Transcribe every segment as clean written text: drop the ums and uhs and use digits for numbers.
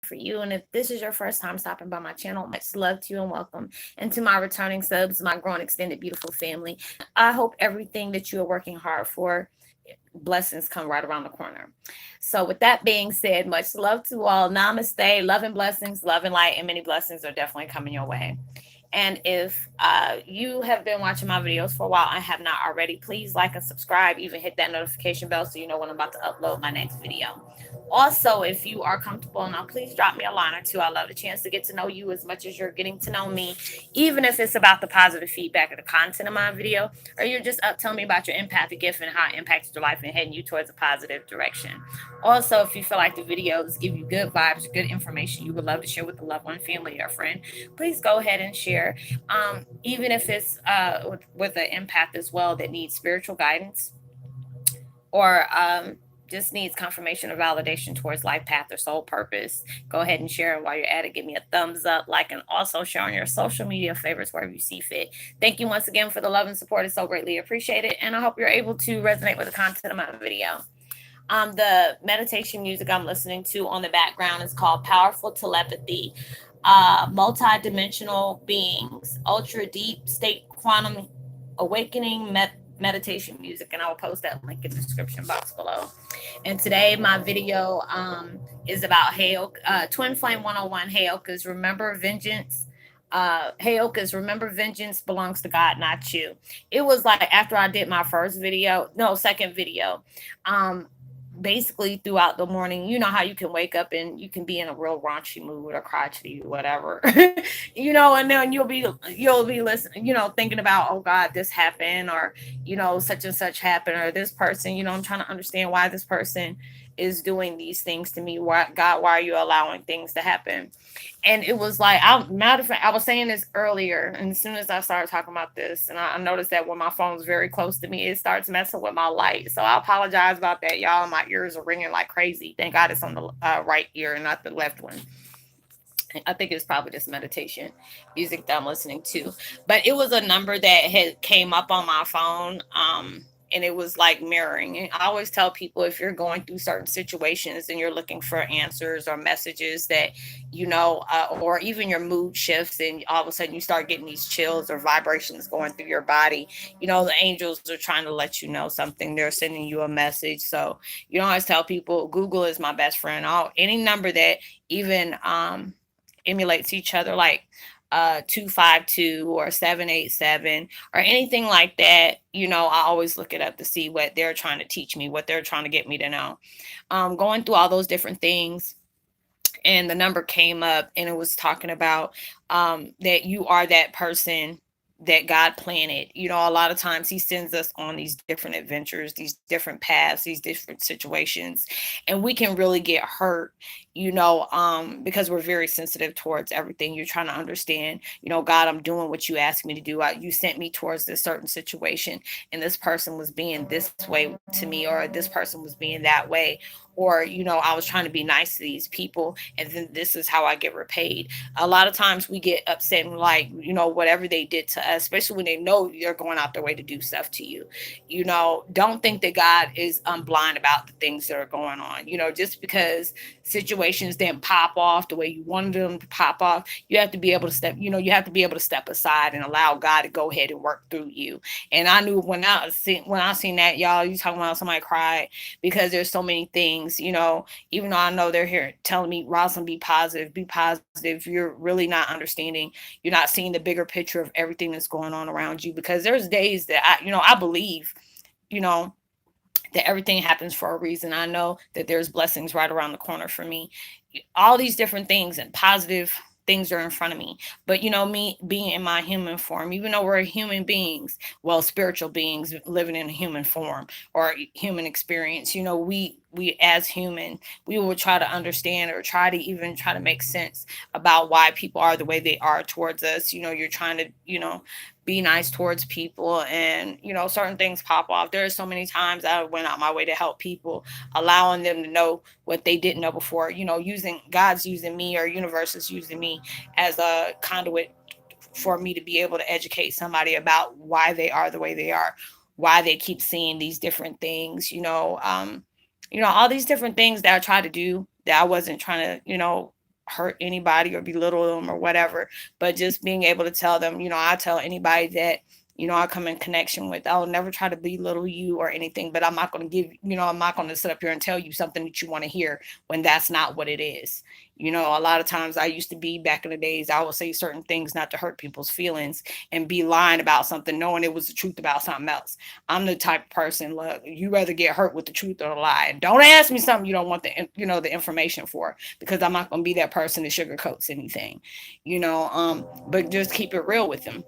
for you. And if this is your first time stopping by my channel, much love to you and welcome. And to my returning subs, my growing extended beautiful family, I hope everything that you are working hard for, blessings come right around the corner. So, with that being said, much love to all. Namaste. Love and blessings, love and light, and many blessings are definitely coming your way. And if you have been watching my videos for a while and have not already, please like and subscribe. Even hit that notification bell so you know when I'm about to upload my next video. Also, if you are comfortable now, please drop me a line or two. I love the chance to get to know you as much as you're getting to know me, even if it's about the positive feedback of the content of my video, or you're just up telling me about your empathic gift and how it impacted your life and heading you towards a positive direction. Also, if you feel like the videos give you good vibes, good information you would love to share with a loved one, family, or friend, please go ahead and share. Even if it's with an empath as well that needs spiritual guidance, or just needs confirmation or validation towards life path or soul purpose, go ahead and share it. While you're at it, give me a thumbs up, like, and also share on your social media favorites wherever you see fit. Thank you once again for the love and support. It's so greatly appreciated, and I hope you're able to resonate with the content of my video. The meditation music I'm listening to on the background is called Powerful Telepathy. Multi-dimensional beings, ultra deep state quantum awakening meditation music, and I will post that link in the description box below. And today my video is about Heyoka, Twin Flame 101, Heyokas Remember Vengeance. Heyokas Remember Vengeance belongs to God, not you. It was like after I did my second video, basically throughout the morning, you know how you can wake up and you can be in a real raunchy mood or crotchety, whatever, and then you'll be listening, thinking about, oh God, this happened, or, such and such happened, or this person, I'm trying to understand why this person is doing these things to me. Why, God, why are you allowing things to happen? And it was like, matter of fact, I was saying this earlier, and as soon as I started talking about this, and I noticed that when my phone's very close to me, it starts messing with my light. So I apologize about that, y'all. My ears are ringing like crazy. Thank God it's on the right ear and not the left one. I think it's probably this meditation music that I'm listening to. But it was a number that had came up on my phone. And it was like mirroring. And I always tell people, if you're going through certain situations and you're looking for answers or messages that, or even your mood shifts and all of a sudden you start getting these chills or vibrations going through your body, the angels are trying to let you know something. They're sending you a message. So, I always tell people, Google is my best friend. Any number that even emulates each other, like 252 or 787 or anything like that, I always look it up to see what they're trying to teach me, what they're trying to get me to know. Going through all those different things, and the number came up, and it was talking about that you are that person that God planted. A lot of times he sends us on these different adventures, these different paths, these different situations, and we can really get hurt, because we're very sensitive towards everything. You're trying to understand, God, I'm doing what you asked me to do. You sent me towards this certain situation, and this person was being this way to me, or this person was being that way, or, I was trying to be nice to these people, and then this is how I get repaid. A lot of times we get upset and like, whatever they did to us, especially when they know you're going out their way to do stuff to you. Don't think that God is blind about the things that are going on. Just because situations didn't pop off the way you wanted them to pop off, you have to be able to step aside and allow God to go ahead and work through you. And I knew when I seen that, y'all, you talking about somebody cried, because there's so many things, even though I know they're here telling me, Roslynn, be positive, you're really not understanding. You're not seeing the bigger picture of everything that's going on around you, because there's days that I believe, that everything happens for a reason. I know that there's blessings right around the corner for me. All these different things and positive things are in front of me. But, me being in my human form, even though we're human beings, well, spiritual beings living in a human form or human experience, we as human, we will try to understand or try to make sense about why people are the way they are towards us. You're trying to, be nice towards people, and, certain things pop off. There are so many times I went out my way to help people, allowing them to know what they didn't know before, God's using me, or universe is using me as a conduit for me to be able to educate somebody about why they are the way they are, why they keep seeing these different things, all these different things that I try to do that I wasn't trying to, hurt anybody or belittle them or whatever, but just being able to tell them, I tell anybody that, I come in connection with, I'll never try to belittle you or anything, but I'm not going to give, I'm not going to sit up here and tell you something that you want to hear when that's not what it is. A lot of times I used to be back in the days, I would say certain things not to hurt people's feelings and be lying about something, knowing it was the truth about something else. I'm the type of person, look, you rather get hurt with the truth or the lie. Don't ask me something you don't want the information for, because I'm not going to be that person that sugarcoats anything, but just keep it real with them.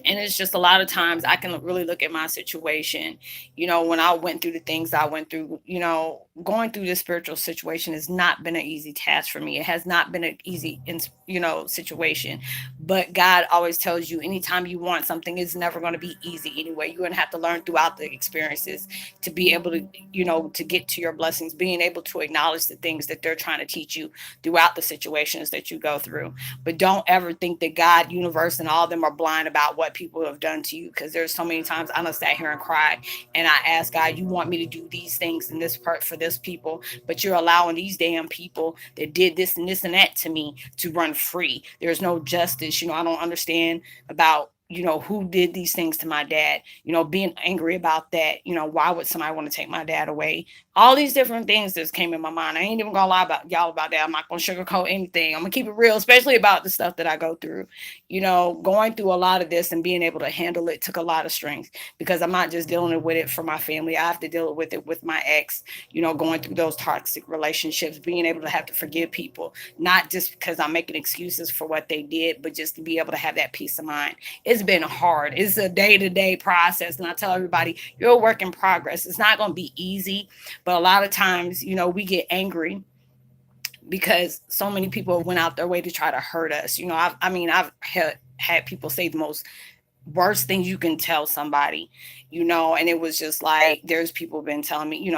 And it's just a lot of times I can really look at my situation, when I went through the things I went through, going through this spiritual situation has not been an easy task for me. It has not been an easy, situation. But God always tells you anytime you want something, it's never going to be easy anyway. You're going to have to learn throughout the experiences to be able to, to get to your blessings, being able to acknowledge the things that they're trying to teach you throughout the situations that you go through. But don't ever think that God, universe, and all of them are blind about what people have done to you, because there's so many times I done sat here and cried and I asked God, you want me to do these things in this part for this people, but you're allowing these damn people that did this and that to me to run free. There's no justice. I don't understand about who did these things to my dad, being angry about that, why would somebody want to take my dad away? All these different things that came in my mind. I ain't even gonna lie about y'all about that. I'm not gonna sugarcoat anything. I'm gonna keep it real, especially about the stuff that I go through. Going through a lot of this and being able to handle it took a lot of strength, because I'm not just dealing with it for my family. I have to deal with it with my ex, going through those toxic relationships, being able to have to forgive people, not just because I'm making excuses for what they did, but just to be able to have that peace of mind. It's been hard. It's a day-to-day process. And I tell everybody, you're a work in progress. It's not going to be easy, but a lot of times, we get angry because so many people went out their way to try to hurt us. I've had people say the most worst things you can tell somebody, and it was just like, there's people been telling me,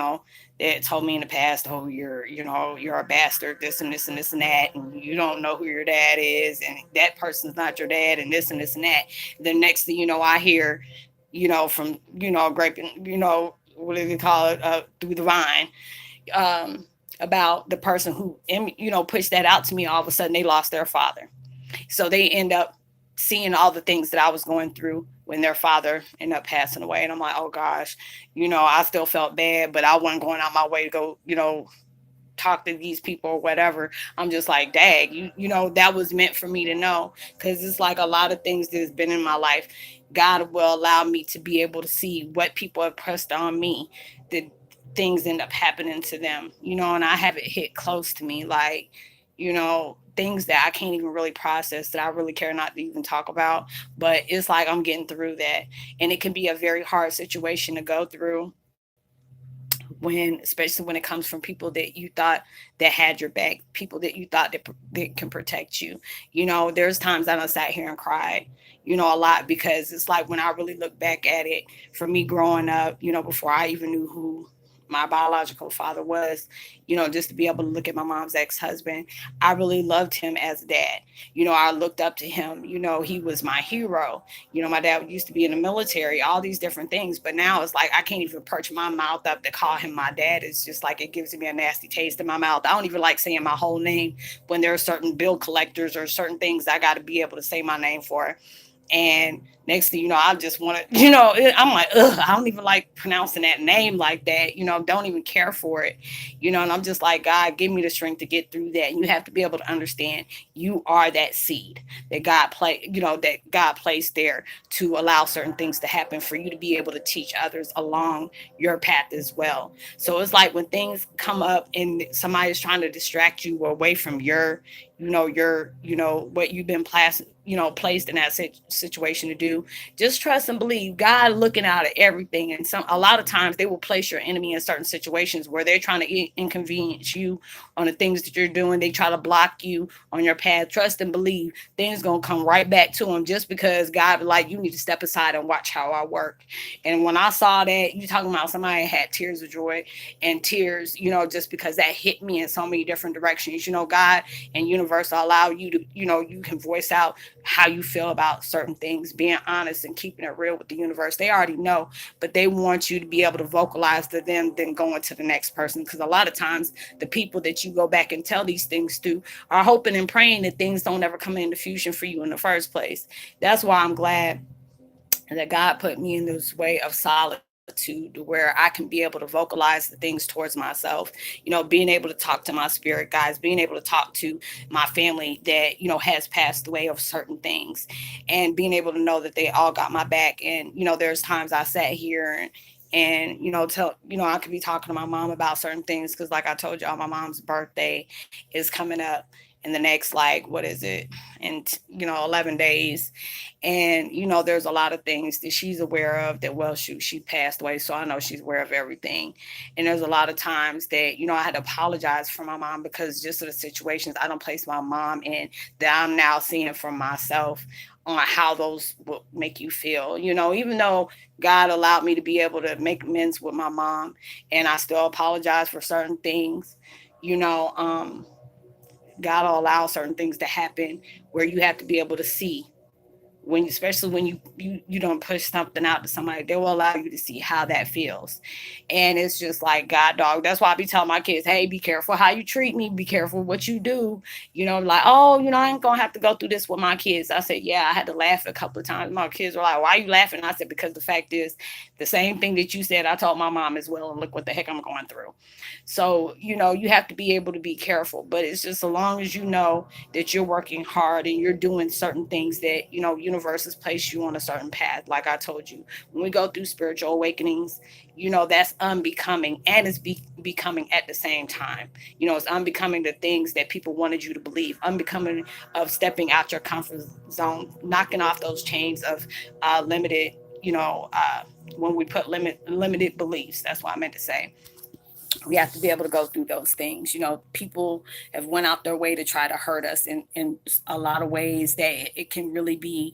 that told me in the past, oh, you're a bastard, this and this and this and that, and you don't know who your dad is, and that person's not your dad, and this and this and that. The next thing I hear, from, graping, what do they call it, through the vine, about the person who, pushed that out to me. All of a sudden they lost their father. So they end up seeing all the things that I was going through when their father ended up passing away. And I'm like, oh gosh, I still felt bad, but I wasn't going out my way to go, talk to these people or whatever. I'm just like, dag, that was meant for me to know. Cause it's like a lot of things that's been in my life, God will allow me to be able to see what people have pressed on me, that things end up happening to them, and I have it hit close to me, like, things that I can't even really process, that I really care not to even talk about. But it's like I'm getting through that. And it can be a very hard situation to go through, especially when it comes from people that you thought that had your back, people that you thought that can protect you. There's times I done sat here and cried, a lot, because it's like, when I really look back at it, for me growing up, before I even knew who my biological father was, just to be able to look at my mom's ex-husband, I really loved him as a dad. I looked up to him, he was my hero. My dad used to be in the military, all these different things. But now it's like, I can't even perch my mouth up to call him my dad. It's just like, it gives me a nasty taste in my mouth. I don't even like saying my whole name when there are certain bill collectors or certain things I got to be able to say my name for. And next thing I just want to, I'm like, ugh, I don't even like pronouncing that name like that, don't even care for it, and I'm just like, God, give me the strength to get through that. And you have to be able to understand you are that seed that that God placed there to allow certain things to happen for you to be able to teach others along your path as well. So it's like, when things come up and somebody's trying to distract you away from your what you've been placed in that situation to do, just trust and believe God looking out at everything. And a lot of times they will place your enemy in certain situations where they're trying to inconvenience you on the things that you're doing. They try to block you on your path. Trust and believe things gonna come right back to them, just because God be like, you need to step aside and watch how I work. And when I saw that, you talking about somebody had tears of joy and tears, just because that hit me in so many different directions. God and universe universe will allow you to, you can voice out how you feel about certain things, being honest and keeping it real with the universe. They already know, but they want you to be able to vocalize to them, then going to the next person. Because a lot of times, the people that you go back and tell these things to are hoping and praying that things don't ever come into fusion for you in the first place. That's why I'm glad that God put me in this way of solitude where I can be able to vocalize the things towards myself, being able to talk to my spirit guides, being able to talk to my family that, has passed away of certain things, and being able to know that they all got my back. And, there's times I sat here and I could be talking to my mom about certain things because, like I told y'all, my mom's birthday is coming up in the next, like, what is it, in 11 days. And there's a lot of things that she's aware of that, well, shoot, she passed away, so I know she's aware of everything. And there's a lot of times that I had to apologize for my mom because just of the situations I don't place my mom in, that I'm now seeing for myself on how those will make you feel. Even though God allowed me to be able to make amends with my mom, and I still apologize for certain things, you know um God will allow certain things to happen where you have to be able to see, when, especially when you don't push something out to somebody, they will allow you to see how that feels. And it's just like, God dog, that's why I be telling my kids, hey, be careful how you treat me, be careful what you do. Like, oh, I ain't gonna have to go through this with my kids. I said, yeah, I had to laugh a couple of times. My kids were like, why are you laughing? I said, because the fact is, the same thing that you said, I told my mom as well, and look what the heck I'm going through. So you have to be able to be careful, but it's just, so long as you know that you're working hard and you're doing certain things, that universe has placed you on a certain path. Like I told you, when we go through spiritual awakenings, that's unbecoming, and it's becoming at the same time. It's unbecoming the things that people wanted you to believe, unbecoming of stepping out your comfort zone, knocking off those chains of limited, when we put limited beliefs. That's what I meant to say. We have to be able to go through those things. People have went out their way to try to hurt us in a lot of ways that it can really be,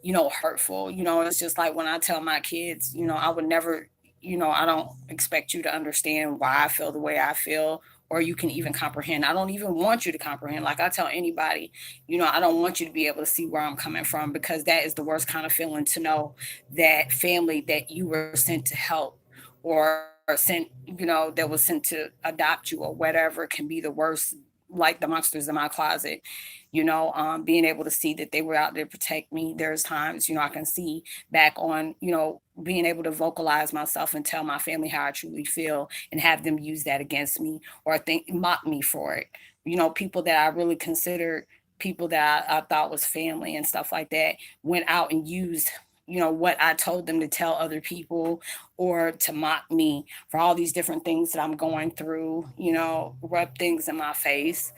hurtful. It's just like when I tell my kids, I would never, I don't expect you to understand why I feel the way I feel, or you can even comprehend. I don't even want you to comprehend. Like I tell anybody, I don't want you to be able to see where I'm coming from, because that is the worst kind of feeling, to know that family that you were sent to help, or sent, that was sent to adopt you or whatever, can be the worst, like the monsters in my closet. Being able to see that they were out there to protect me. There's times, I can see back on, being able to vocalize myself and tell my family how I truly feel, and have them use that against me, or think mock me for it. People that I really considered, people that I thought was family and stuff like that, went out and used, what I told them to tell other people, or to mock me for all these different things that I'm going through, rub things in my face.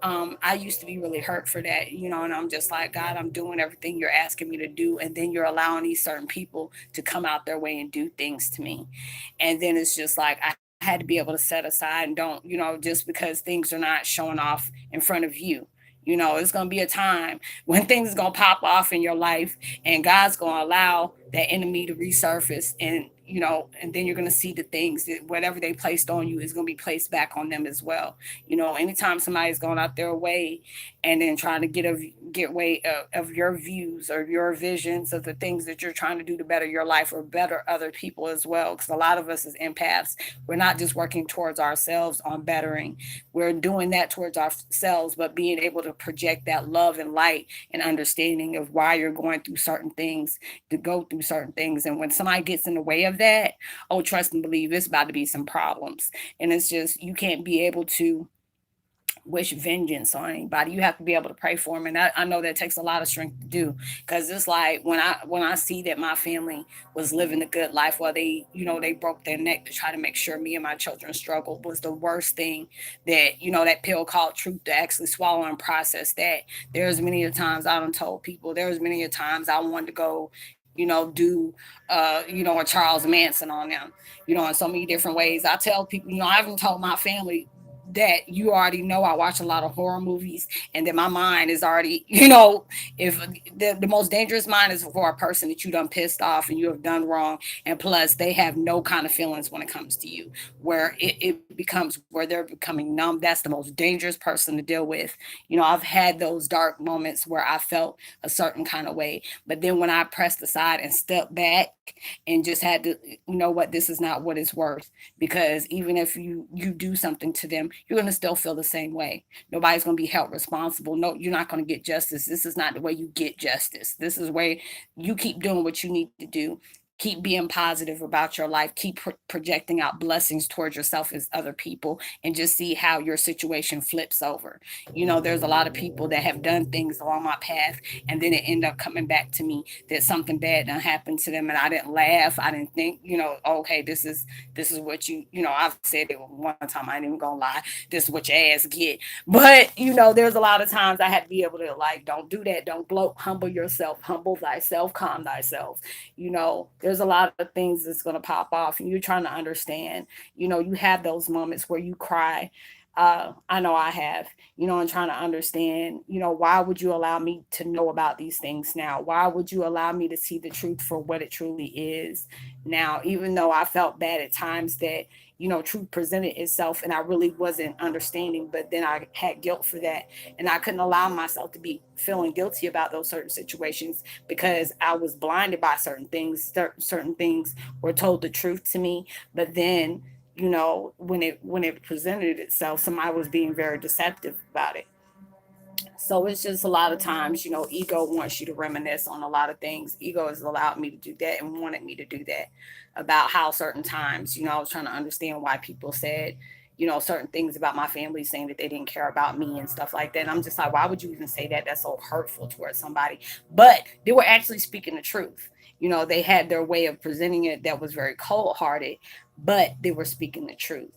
I used to be really hurt for that, and I'm just like, God, I'm doing everything you're asking me to do. And then you're allowing these certain people to come out their way and do things to me. And then it's just like, I had to be able to set aside and don't, just because things are not showing off in front of you. It's going to be a time when things is going to pop off in your life, and God's going to allow that enemy to resurface, and then you're going to see the things that whatever they placed on you is going to be placed back on them as well. Anytime somebody's going out their way and then trying to get way of your views or your visions of the things that you're trying to do to better your life or better other people as well. Because a lot of us as empaths, we're not just working towards ourselves on bettering, we're doing that towards ourselves, but being able to project that love and light and understanding of why you're going through certain things, to go through certain things. And when somebody gets in the way of that, oh, trust and believe, it's about to be some problems. And it's just, you can't be able to wish vengeance on anybody. You have to be able to pray for them, and I know that takes a lot of strength to do. Because it's like, when I see that my family was living a good life, while they broke their neck to try to make sure me and my children struggled, was the worst thing that, that pill called truth, to actually swallow and process that. There's many a times I done told people, there's many a times I wanted to go, do a Charles Manson on them, in so many different ways. I tell people, I haven't told my family that you already know I watch a lot of horror movies, and that my mind is already, if the most dangerous mind is for a person that you done pissed off and you have done wrong, and plus they have no kind of feelings when it comes to you, where it becomes where they're becoming numb. That's the most dangerous person to deal with. I've had those dark moments where I felt a certain kind of way, but then when I pressed aside and stepped back and just had to, what, this is not what it's worth, because even if you do something to them, you're going to still feel the same way. Nobody's going to be held responsible. No, you're not going to get justice. This is not the way you get justice. This is where you keep doing what you need to do. Keep being positive about your life. Keep projecting out blessings towards yourself as other people, and just see how your situation flips over. There's a lot of people that have done things along my path, and then it ended up coming back to me that something bad done happened to them, and I didn't laugh. I didn't think, okay, this is what I've said it one time. I ain't even gonna lie. This is what your ass get. But there's a lot of times I had to be able to, like, don't do that. Don't bloat. Humble yourself. Humble thyself. Calm thyself. There's a lot of things that's going to pop off, and you're trying to understand. You have those moments where you cry. I know I have, and trying to understand, why would you allow me to know about these things now? Why would you allow me to see the truth for what it truly is now? Even though I felt bad at times that, truth presented itself and I really wasn't understanding, but then I had guilt for that. And I couldn't allow myself to be feeling guilty about those certain situations, because I was blinded by certain things. Certain things were told the truth to me, but then, when it presented itself, somebody was being very deceptive about it. So it's just a lot of times, ego wants you to reminisce on a lot of things. Ego has allowed me to do that and wanted me to do that, about how certain times, I was trying to understand why people said, certain things about my family, saying that they didn't care about me and stuff like that. And I'm just like, why would you even say that? That's so hurtful towards somebody. But they were actually speaking the truth. They had their way of presenting it that was very cold hearted, but they were speaking the truth.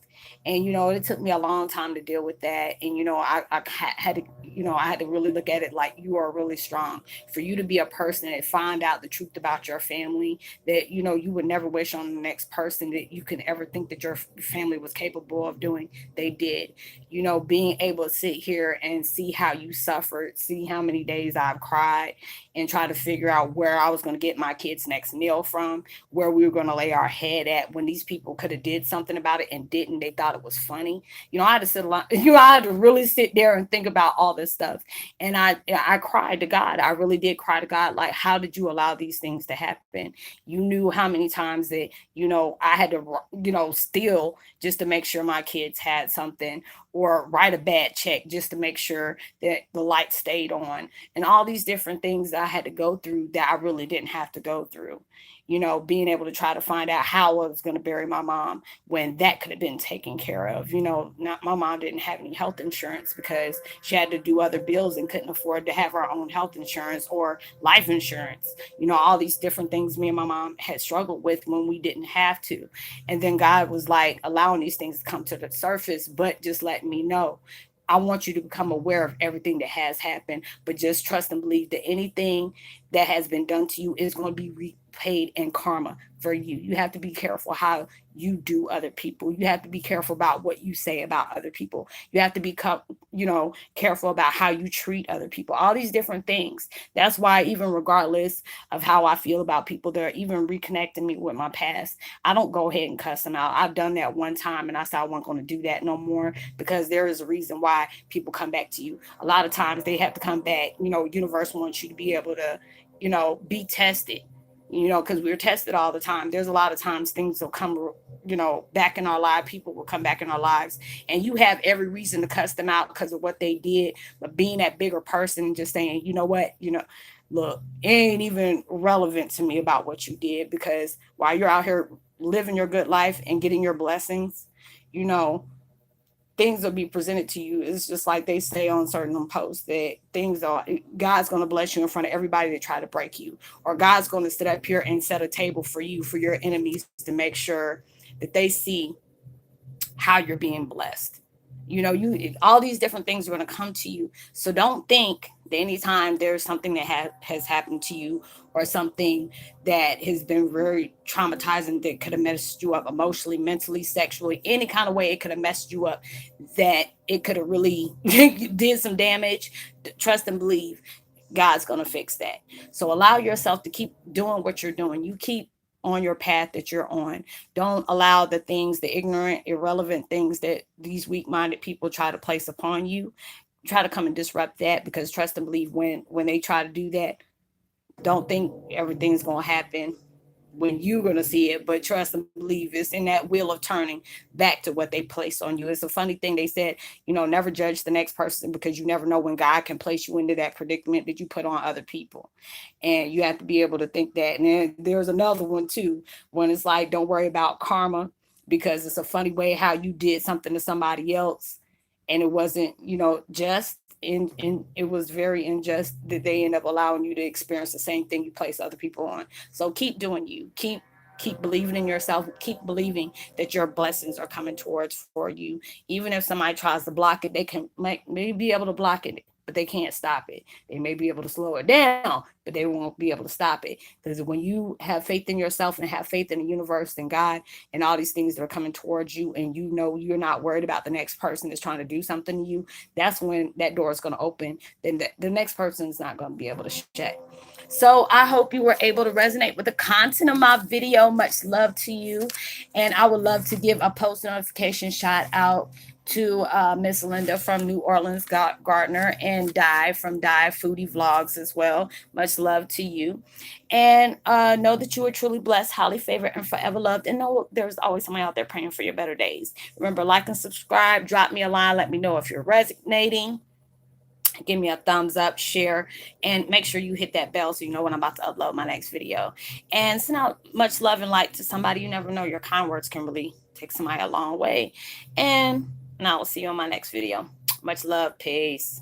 And it took me a long time to deal with that. And had to, I had to really look at it like, you are really strong. For you to be a person that find out the truth about your family, that you would never wish on the next person that you could ever think that your family was capable of doing, they did. Being able to sit here and see how you suffered, see how many days I've cried, and try to figure out where I was going to get my kids next meal from, where we were going to lay our head at, when these people could have did something about it and didn't. They thought it was funny. I had to sit a lot, I had to really sit there and think about all this stuff. And I cried to God. I really did cry to God. Like, how did you allow these things to happen? You knew how many times that, I had to, steal just to make sure my kids had something, or write a bad check just to make sure that the light stayed on, and all these different things that I had to go through that I really didn't have to go through. Being able to try to find out how I was going to bury my mom when that could have been taken care of. Not, my mom didn't have any health insurance because she had to do other bills and couldn't afford to have her own health insurance or life insurance. All these different things me and my mom had struggled with when we didn't have to. And then God was like allowing these things to come to the surface, but just letting me know, I want you to become aware of everything that has happened, but just trust and believe that anything that has been done to you is going to be repaid in karma for you. You have to be careful how you do other people. You have to be careful about what you say about other people. You have to be, careful about how you treat other people. All these different things. That's why, even regardless of how I feel about people that are even reconnecting me with my past, I don't go ahead and cuss them out. I've done that one time, and I said I wasn't going to do that no more, because there is a reason why people come back to you. A lot of times they have to come back. Universe wants you to be able to, be tested, because we're tested all the time. There's a lot of times things will come, back in our life. People will come back in our lives, and you have every reason to cuss them out because of what they did. But being that bigger person and just saying, what, look, it ain't even relevant to me about what you did, because while you're out here living your good life and getting your blessings, things will be presented to you. It's just like they say on certain posts that God's going to bless you in front of everybody that try to break you, or God's going to sit up here and set a table for you, for your enemies, to make sure that they see how you're being blessed. You know, you all these different things are going to come to you. So don't think that anytime there's something that has happened to you, or something that has been very traumatizing, that could have messed you up emotionally, mentally, sexually, any kind of way it could have messed you up, that it could have really did some damage. Trust and believe God's going to fix that. So allow yourself to keep doing what you're doing. You keep on your path that you're on. Don't allow the things, the ignorant, irrelevant things that these weak-minded people try to place upon you, try to come and disrupt that, because trust and believe, when they try to do that, don't think everything's going to happen when you're going to see it, but trust and believe it's in that wheel of turning back to what they place on you. It's a funny thing they said, you know, never judge the next person, because you never know when God can place you into that predicament that you put on other people. And you have to be able to think that. And then there's another one too, when it's like, don't worry about karma, because it's a funny way how you did something to somebody else and it wasn't, you know, just in it was very unjust, that they end up allowing you to experience the same thing you place other people on. So keep doing you. Keep believing in yourself. Keep believing that your blessings are coming towards for you. Even if somebody tries to block it, they can maybe be able to block it, but they can't stop it. They may be able to slow it down, but they won't be able to stop it. Because when you have faith in yourself and have faith in the universe and God and all these things that are coming towards you, and you know you're not worried about the next person that's trying to do something to you, that's when that door is going to open. Then the next person is not going to be able to shut. So I hope you were able to resonate with the content of my video. Much love to you. And I would love to give a post notification shout out to Miss Linda from New Orleans Gardner, and Di from Di Foodie Vlogs as well. Much love to you. And know that you are truly blessed, highly favored, and forever loved. And know there's always somebody out there praying for your better days. Remember, like and subscribe. Drop me a line. Let me know if you're resonating. Give me a thumbs up, share, and make sure you hit that bell so you know when I'm about to upload my next video. And send out much love and light to somebody. You never know. Your kind words can really take somebody a long way. And I will see you on my next video. Much love. Peace.